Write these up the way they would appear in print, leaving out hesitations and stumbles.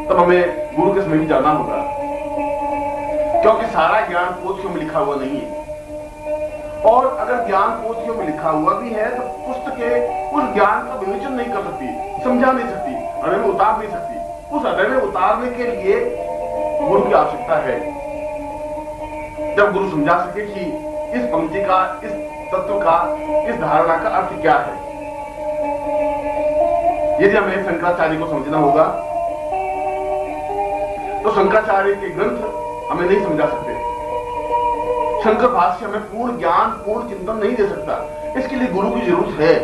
तब हमें गुरु के समय भी जाना होगा, क्योंकि सारा ज्ञान पोथियों में लिखा हुआ नहीं है। और अगर ज्ञान पोथियों में लिखा हुआ भी है तो पुस्तकें उस ज्ञान का विवेचन नहीं कर सकती, समझा नहीं सकती, हृदय में उतार नहीं सकती। उस हृदय में उतारने के लिए गुरु की आवश्यकता है। जब गुरु समझा सके कि इस पंक्ति का, इस तत्व का, इस धारणा का अर्थ क्या है। यदि हमें शंकराचार्य को समझना होगा तो शंकराचार्य के ग्रंथ हमें नहीं समझा सकते। शंकर भाष्य हमें पूर्ण ज्ञान, पूर्ण चिंतन नहीं दे सकता। इसके लिए गुरु की जरूरत है।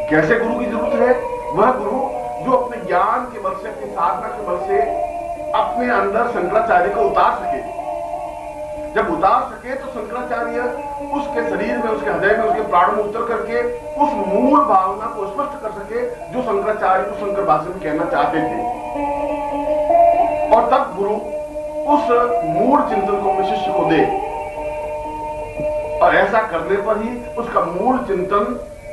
कैसे गुरु की जरूरत है? वह गुरु जो अपने ज्ञान के बल से, अपनी साधना के बल से अपने अंदर शंकराचार्य को उतार सके। जब उतार सके तो शंकराचार्य उसके शरीर में, उसके हृदय में, उसके प्राणों में उतर करके उस मूल भावना को स्पष्ट कर सके जो शंकराचार्य को शंकर भाष्य में कहना चाहते थे। और तब गुरु उस मूल चिंतन को अपने शिष्य को दे, और ऐसा करने पर ही उसका मूल चिंतन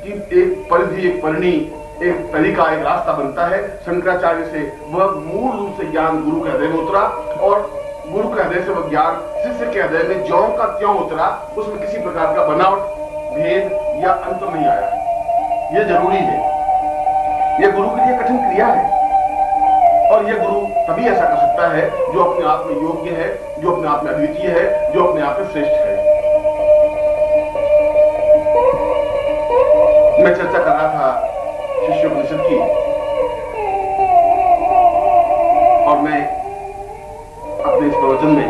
की एक परिधि, एक परिणी, एक तरीका, एक रास्ता बनता है। शंकराचार्य से वह मूल रूप से ज्ञान गुरु के हृदय में उतरा, और गुरु के हृदय से वह ज्ञान शिष्य के हृदय में ज्यों का त्यों उतरा। उसमें किसी प्रकार का बनावट, भेद या अंतर नहीं आया। यह जरूरी है। यह गुरु के लिए कठिन क्रिया है, और यह गुरु तभी ऐसा कर सकता है जो अपने आप में योग्य है, जो अपने आप में अद्वितीय है, जो अपने आप में श्रेष्ठ है। मैं चर्चा कर रहा था शिष्योपनिषद की, और मैं अपने इस प्रवचन में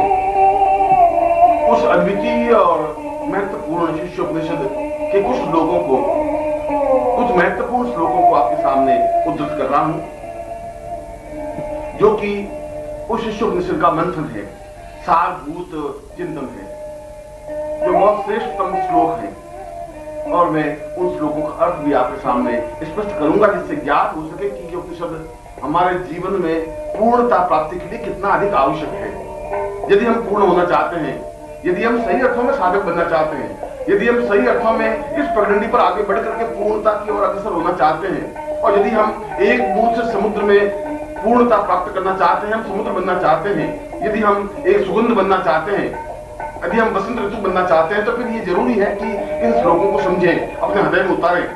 उस अद्वितीय और महत्वपूर्ण शिष्योपनिषद के कुछ श्लोकों को, कुछ महत्वपूर्ण श्लोकों को आपके सामने उद्धृत कर रहा हूं, जो कि उस शिष्योपनिषद का मंथन है, सारभूत चिंतन है, जो बहुत श्रेष्ठतम श्लोक है। और मैं उन श्लोकों का अर्थ भी आपके सामने स्पष्ट करूंगा, जिससे ज्ञात हो सके कि ये उपनिषद हमारे जीवन में पूर्णता प्राप्ति के लिए कितना अधिक आवश्यक है। यदि हम पूर्ण होना चाहते हैं, यदि हम सही अर्थों में साधक बनना चाहते हैं, यदि हम सही अर्थों में इस पगडंडी पर आगे बढ़ करके पूर्णता की ओर अग्रसर होना चाहते हैं, और यदि हम एक बूंद से समुद्र में पूर्णता प्राप्त करना चाहते हैं, हम समुद्र बनना चाहते हैं, यदि हम एक सुगंध बनना चाहते हैं, यदि हम बसंत ऋतु बनना चाहते हैं, तो फिर ये जरूरी है कि इन श्लोकों को समझें, अपने हृदय में उतारें,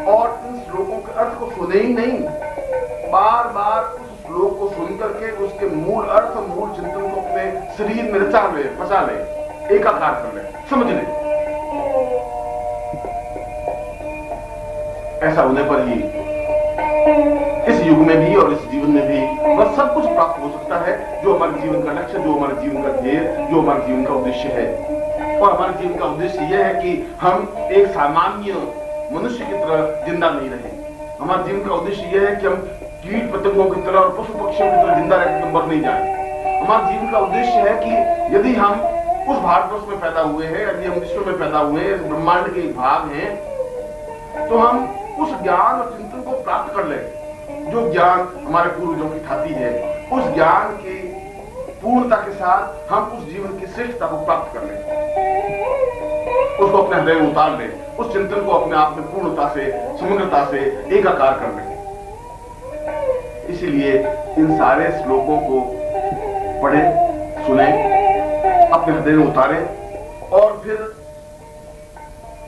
और इन श्लोकों के अर्थ को सुने ही नहीं, बार बार उस श्लोक को सुन करके उसके मूल अर्थ, मूल चिंतन को अपने शरीर में रचा ले, बचा ले, एकाकार कर ले, समझ ले। ऐसा होने पर ही इस युग में भी और इस जीवन में भी बस सब कुछ प्राप्त हो सकता है, जो हमारे जीवन का लक्ष्य, जो हमारे जीवन का ध्येय, जो हमारे जीवन का उद्देश्य है। और हमारे जीवन का उद्देश्य यह है कि हम एक सामान्य मनुष्य की तरह जिंदा नहीं रहे। हमारे जीवन का उद्देश्य यह है कि हम कीट पतंगों की तरह और पशु पक्षियों की तरह जिंदा रहकर मर नहीं जाए। हमारे जीवन का उद्देश्य है कि यदि हम उस भारतवर्ष में पैदा हुए हैं, यदि हम विश्व में पैदा हुए हैं, ब्रह्मांड के एक भाग हैं, तो हम उस ज्ञान और चिंतन को प्राप्त कर लें जो ज्ञान हमारे पूर्वजों की खाती है। उस ज्ञान की पूर्णता के साथ हम उस जीवन की श्रेष्ठता को प्राप्त कर लें, उसको अपने हृदय में उतार लें, उस चिंतन को अपने आप में पूर्णता से, समग्रता से एकाकार कर लें। इसीलिए इन सारे श्लोकों को पढ़े, सुने, अपने हृदय में उतारें, और फिर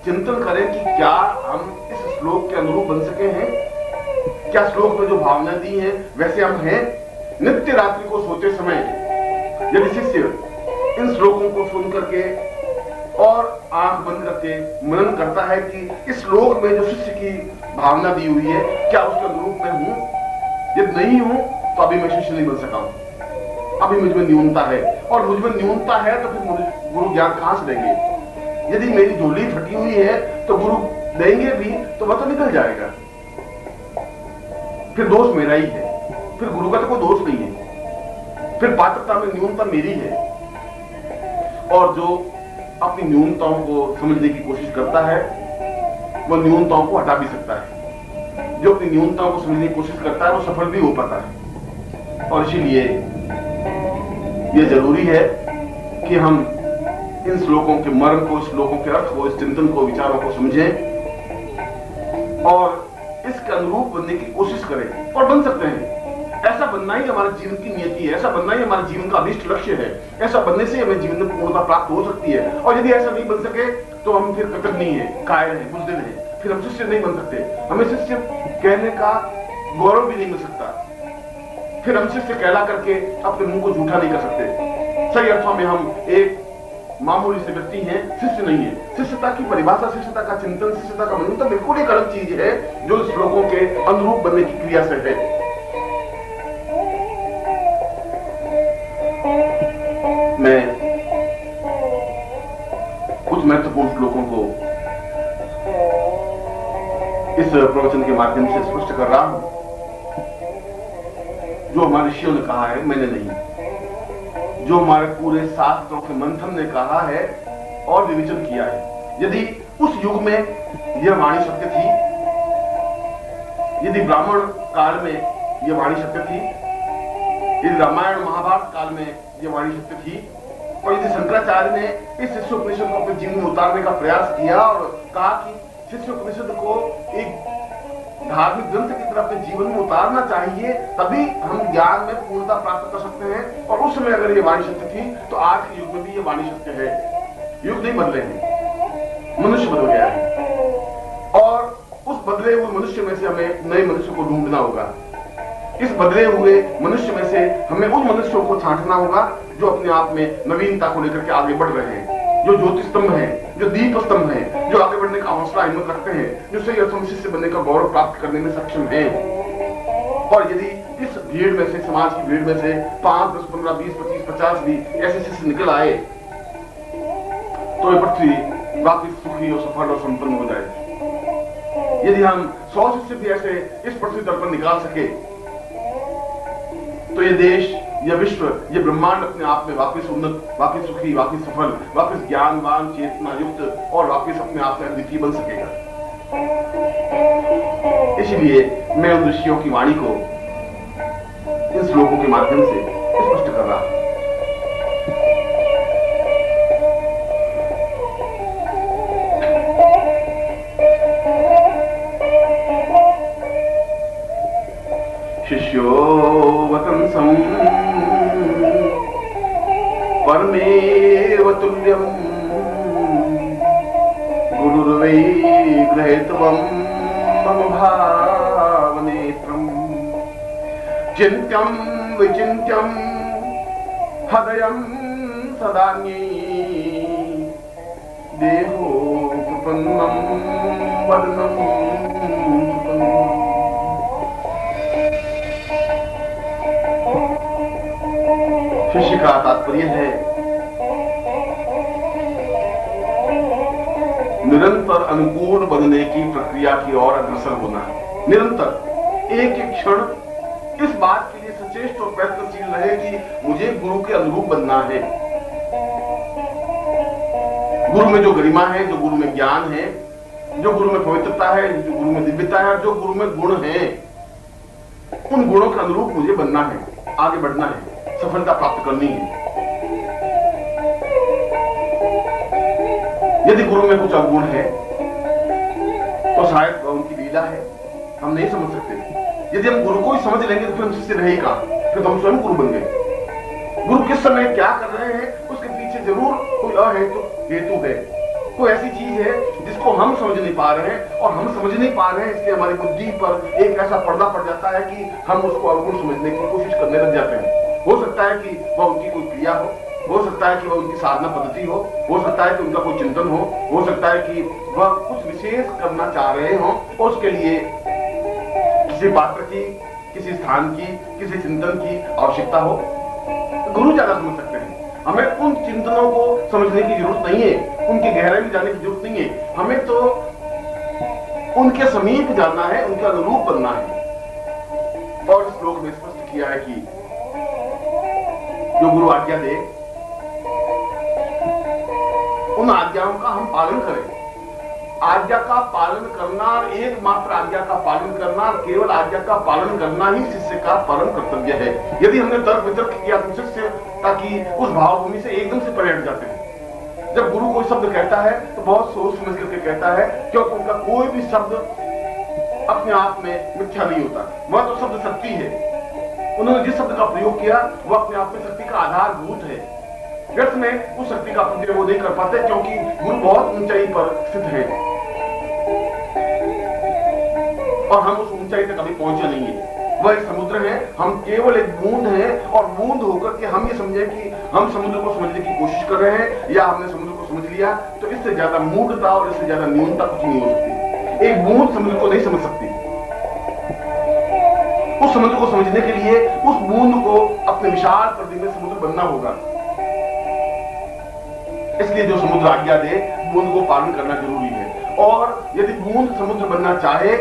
चिंतन करें कि क्या हम इस श्लोक के अनुरूप बन सके हैं, क्या श्लोक में जो भावना दी है वैसे हम हैं। नित्य रात्रि को सोते समय यदि शिष्य इन श्लोकों को सुन करके और आंख बंद करके मनन करता है कि इस श्लोक में जो शिष्य की भावना दी हुई है, क्या उसके अनुरूप मैं हूं, यदि नहीं हूं तो अभी मैं शिष्य नहीं बन सका हूं, अभी मुझ में न्यूनता है, और मुझ में न्यूनता है तो फिर मुझे गुरु ज्ञान कहां से देंगे। यदि मेरी झोली फटी हुई है तो गुरु देंगे भी तो वह तो निकल जाएगा, फिर दोष मेरा ही है, फिर गुरु का तो कोई दोष नहीं है, फिर पात्रता में न्यूनता मेरी है। और जो अपनी न्यूनताओं को समझने की कोशिश करता है वह न्यूनताओं को हटा भी सकता है। जो अपनी न्यूनताओं को समझने की कोशिश करता है वो सफल भी हो पाता है। और इसीलिए यह जरूरी है कि हम इन श्लोकों के मर्म को, श्लोकों के अर्थ को, इस चिंतन को, विचारों को समझें और इसके अनुरूप बनने की कोशिश करें, और बन सकते हैं। ऐसा बनना ही हमारे जीवन की नियति है, ऐसा बनना ही हमारे जीवन का अभिष्ट लक्ष्य है। ऐसा बनने से हमें जीवन में पूर्णता प्राप्त हो सकती है। और यदि ऐसा नहीं बन सके तो हम फिर कृतज्ञ हैं, कायर हैं, बुजदिल हैं, फिर हम शिष्य नहीं बन सकते। हमें शिष्य कहने का गौरव भी नहीं मिल सकता, फिर हम शिष्य कहला करके अपने मुंह को झूठा नहीं कर सकते। सही अर्थों में हम एक मामूली से व्यक्ति हैं, शिष्य नहीं है। शिष्यता की परिभाषा, शिष्यता का चिंतन, शिष्यता का मनन तो बिल्कुल एक अलग चीज है जो श्लोकों के अनुरूप बनने की क्रिया से है। मैं कुछ महत्वपूर्ण श्लोकों को इस प्रवचन के माध्यम से स्पष्ट कर रहा हूं, जो हमारे ऋषियों ने कहा है, मैंने नहीं, जो हमारे पूरे शास्त्रों के मंथन ने कहा है और विवेचन किया है। यदि उस युग में यह वाणी सत्य थी, यदि ब्राह्मण काल में यह वाणी सत्य थी, यदि रामायण महाभारत काल में यह वाणी सत्य थी, और यदि शंकराचार्य ने इस शिष्योपनिषद को अपने जीवन में उतारने का प्रयास किया और कहा कि शिष्योपनिषद को एक धार्मिक ग्रंथ की तरह अपने जीवन में उतारना चाहिए, तभी हम ज्ञान में पूर्णता प्राप्त कर सकते हैं। और उस समय अगर ये वाणी सत्य थी तो आज के युग में भी ये वाणी सत्य है। युग नहीं बदले हैं, मनुष्य बदल गया है, और उस बदले हुए मनुष्य में से हमें नए मनुष्य को ढूंढना होगा। इस बदले हुए मनुष्य में से हमें उन मनुष्यों को छांटना होगा जो अपने आप में नवीनता को लेकर के आगे बढ़ रहे हैं, जो ज्योति स्तंभ हैं, जो दीप स्तंभ हैं, जो आगे बढ़ने का हौसला हिम्मत रखते हैं, जो सही अर्थों में शिष्य बनने का गौरव प्राप्त करने में सक्षम हैं। और यदि इस भीड़ में से, समाज की भीड़ में से 5, 10, 15, 20, 25, 50 भी ऐसे शिष्य निकल आए तो ये पृथ्वी वापिस सुखी और सफल और संपन्न हो जाए। यदि हम 100 शिष्य भी ऐसे इस पृथ्वी तल पर निकाल सके तो ये देश, यह विश्व, ये ब्रह्मांड अपने आप में वापिस उन्नत, वापिस सुखी, वापिस सफल, वापिस ज्ञानवान, चेतना युक्त और वापिस अपने आप में अद्वितीय बन सकेगा। इसलिए मैं उन ऋषियों की वाणी को इन श्लोकों के माध्यम से स्पष्ट कर रहा हूं। शिष्यो वतंसं परमेव तुल्यं गुरुर्वै गृहीत्वं मम भावनेत्रम् चिन्त्यं विचिन्त्यं हृदयं सदान्ये देहो प्रपन्नं वदनं प्रपन्नम्। शिष्य का तात्पर्य है निरंतर अनुकूल बनने की प्रक्रिया की ओर अग्रसर होना। निरंतर एक एक क्षण इस बात के लिए सचेष्ट और प्रयत्नशील रहे कि मुझे गुरु के अनुरूप बनना है। गुरु में जो गरिमा है, जो गुरु में ज्ञान है, जो गुरु में पवित्रता है, जो गुरु में दिव्यता है, जो गुरु में गुण है, उन गुणों के अनुरूप मुझे बनना है, आगे बढ़ना है, सफलता प्राप्त करनी है। यदि गुरु में कुछ अवगुण है तो शायद उनकी लीला है, हम नहीं समझ सकते। यदि हम गुरु को ही समझ लेंगे तो फिर हम शिष्य रहे का, फिर तो हम स्वयं गुरु बन गए। गुरु किस समय क्या कर रहे हैं उसके पीछे जरूर कोई हेतु है, कोई ऐसी चीज है जिसको हम समझ नहीं पा रहे हैं, और हम समझ नहीं पा रहे हैं इसलिए हमारी बुद्धि पर एक ऐसा पर्दा पड़ जाता है कि हम उसको अवगुण समझने की कोशिश करने लग जाते हैं। हो सकता है कि वह उनकी कोई क्रिया हो सकता है कि वह उनकी साधना पद्धति हो सकता है कि उनका कोई चिंतन हो सकता है कि वह कुछ विशेष करना चाह रहे हो, और उसके लिए किसी पात्र की, किसी स्थान की, किसी चिंतन की आवश्यकता हो। गुरु ज्यादा समझ सकते हैं। हमें उन चिंतनों को समझने की जरूरत नहीं है, उनकी गहराई में जाने की जरूरत नहीं है। हमें तो उनके समीप जाना है, उनके अनुरूप बनना है। और इस श्लोक में स्पष्ट किया है कि जो गुरु आज्ञा दे उन आज्ञाओं का हम पालन करें। आज्ञा का पालन करना, एकमात्र आज्ञा का पालन करना, केवल आज्ञा का पालन करना ही शिष्य का परम कर्तव्य है। यदि हमने तर्क वितर्क किया तो शिष्य ताकि उस भावभूमि से एकदम से परे हट जाते हैं। जब गुरु कोई शब्द कहता है तो बहुत सोच समझ करके कहता है, क्योंकि उनका कोई भी शब्द अपने आप में मिथ्या नहीं होता। वह तो शब्द सत्य है, उन्होंने जिस शब्द का प्रयोग किया वो अपने आप में शक्ति का आधारभूत है। व्यर्थ में उस शक्ति का प्रयोग वो नहीं कर पाते, क्योंकि गुरु बहुत ऊंचाई पर स्थित है और हम उस ऊंचाई तक कभी पहुंचे नहीं है। वह एक समुद्र है, हम केवल एक बूंद हैं, और बूंद होकर के हम ये समझे कि हम समुद्र को समझने की कोशिश कर रहे हैं या हमने समुद्र को समझ लिया, तो इससे ज्यादा मूर्खता और इससे ज्यादा न्यूनता कुछ नहीं हो सकती। एक बूंद समुद्र को नहीं समझ सकती। उस समुद्र को समझने के लिए उस बूंद को अपने विशाल पर्दे में समुद्र बनना होगा। इसलिए जो समुद्र आज्ञा दे, बूंद को पालन करना जरूरी है। और यदि बूंद समुद्र बनना चाहे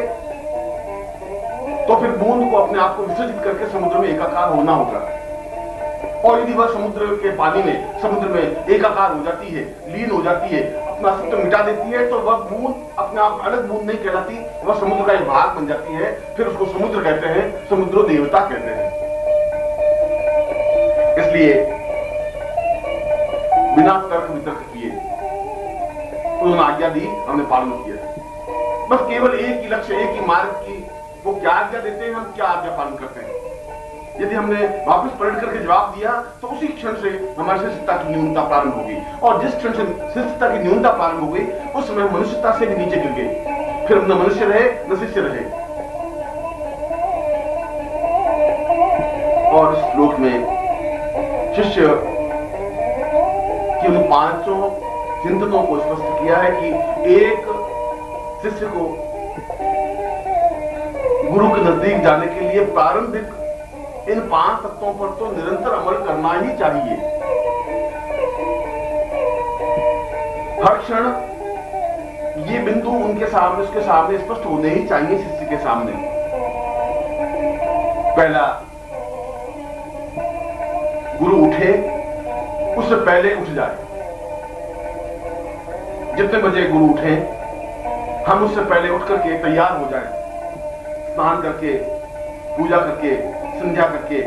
तो फिर बूंद को अपने आप को विसर्जित करके समुद्र में एकाकार होना होगा। और यदि वह समुद्र के पानी में, समुद्र में एकाकार हो जाती है, लीन हो जाती है, अपना अस्तित्व मिटा देती है, तो वह बूंद अपने आप अलग बूंद नहीं कहलाती, वह समुद्र का एक भाग बन जाती है। फिर उसको समुद्र कहते हैं, समुद्र देवता कहते हैं। इसलिए बिना तर्क वितर्क किए उन्होंने आज्ञा दी, हमने पालन किया। बस केवल एक ही लक्ष्य, एक ही मार्ग की वो क्या आज्ञा देते हैं, हम क्या आज्ञा पालन करते हैं। यदि हमने वापस पलट करके जवाब दिया तो उसी क्षण से हमारी शिष्टता की न्यूनता प्रारंभ होगी, और जिस क्षण से शिष्टता की न्यूनता प्रारंभ हो गई उस समय मनुष्यता से भी नीचे गिर गए। फिर न मनुष्य रहे न शिष्य रहे। और इस श्लोक में शिष्य कि उन पांचों चिंतनों को स्पष्ट किया है कि एक शिष्य को गुरु के नजदीक जाने के लिए प्रारंभिक इन 5 तत्वों पर तो निरंतर अमल करना ही चाहिए। हर क्षण ये बिंदु उनके सामने, उसके सामने स्पष्ट होने ही चाहिए शिष्य के सामने। पहला, गुरु उठे उससे पहले उठ जाए। जितने बजे गुरु उठे हम उससे पहले उठ करके तैयार हो जाएं, स्नान करके, पूजा करके, संध्या करके,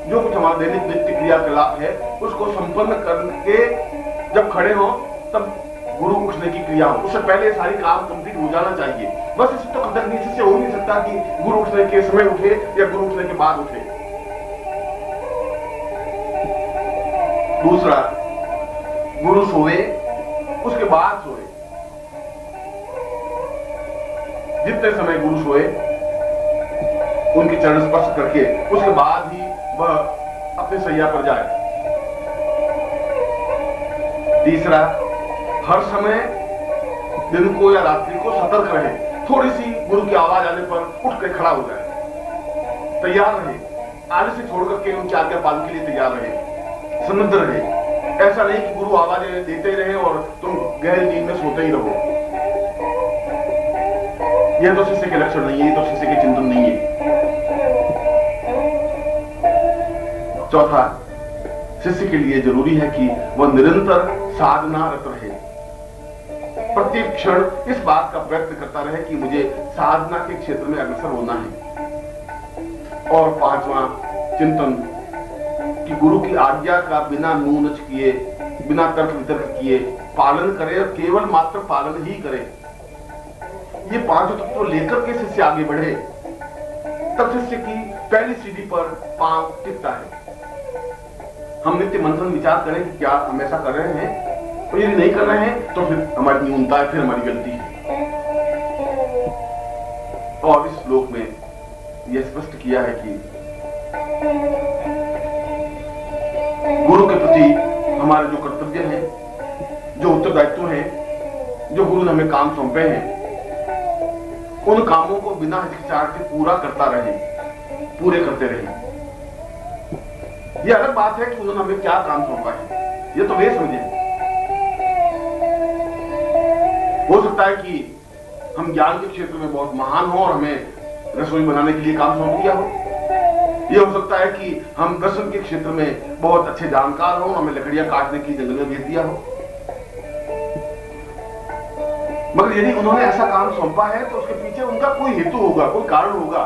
जो कुछ हमारा दैनिक नित्य क्रियाकलाप है उसको संपन्न करके जब खड़े हो तब गुरु उठने की क्रिया हो। उससे पहले सारी काम कंप्लीट हो जाना चाहिए। बस इससे तो कदर नहीं, इससे हो नहीं सकता कि गुरु उठने के समय उठे या गुरु उठने के बाद उठे। दूसरा, गुरु सोए उसके बाद सोए। जितने समय गुरु सोए उनके चरण स्पर्श करके उसके बाद ही वह अपने सैया पर जाए। तीसरा, हर समय दिन को या रात्रि को सतर्क रहे। थोड़ी सी गुरु की आवाज आने पर उठ कर खड़ा हो जाए, तैयार रहे, आलस से छोड़ करके उनकी आज्ञा पालन के लिए तैयार रहे, सन्नद्ध रहे। ऐसा नहीं कि गुरु आवाजें देते ही रहे और तुम गहरी नींद में सोते ही रहो। यह तो शिष्य के लक्षण नहीं है, ये तो शिष्य के चिंतन नहीं है। चौथा, शिष्य के लिए जरूरी है कि वह निरंतर साधना रत रहे, प्रत्येक क्षण इस बात का प्रयत्न करता रहे कि मुझे साधना के क्षेत्र में अग्रसर होना है। और पांचवा चिंतन कि गुरु की आज्ञा का बिना नूनच किए, बिना तर्क वितर्क किए पालन करे और केवल मात्र पालन ही करे। ये 5 तत्व लेकर के शिष्य आगे बढ़े तब शिष्य की पहली सीढ़ी पर पांव टिकता है। हम नित्य मंथन विचार करें कि क्या हम ऐसा कर रहे हैं, और यदि नहीं कर रहे हैं तो फिर हमारी न्यूनता है, फिर हमारी गलती है। और इस श्लोक में यह स्पष्ट किया है कि गुरु के प्रति हमारे जो कर्तव्य हैं, जो उत्तरदायित्व हैं, जो गुरु ने हमें काम सौंपे हैं, उन कामों को बिना हिचकिचाहट से पूरा करता रहे, पूरे करते रहे। यह अलग बात है कि उन्होंने हमें क्या काम सौंपा है, यह तो वे समझे। हो सकता है कि हम ज्ञान के क्षेत्र में बहुत महान हो और हमें रसोई बनाने के लिए काम सौंप दिया हो। यह हो सकता है कि हम दर्शन के क्षेत्र में बहुत अच्छे जानकार हो, हमें लकड़ियां काटने की जंगल में भेज दिया हो। मगर यदि उन्होंने ऐसा काम सौंपा है तो उसके पीछे उनका कोई हेतु होगा, कोई कारण होगा,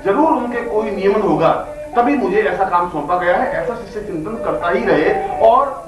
जरूर उनके कोई नियमन होगा, तभी मुझे ऐसा काम सौंपा गया है। ऐसा शिष्य चिंतन करता ही रहे। और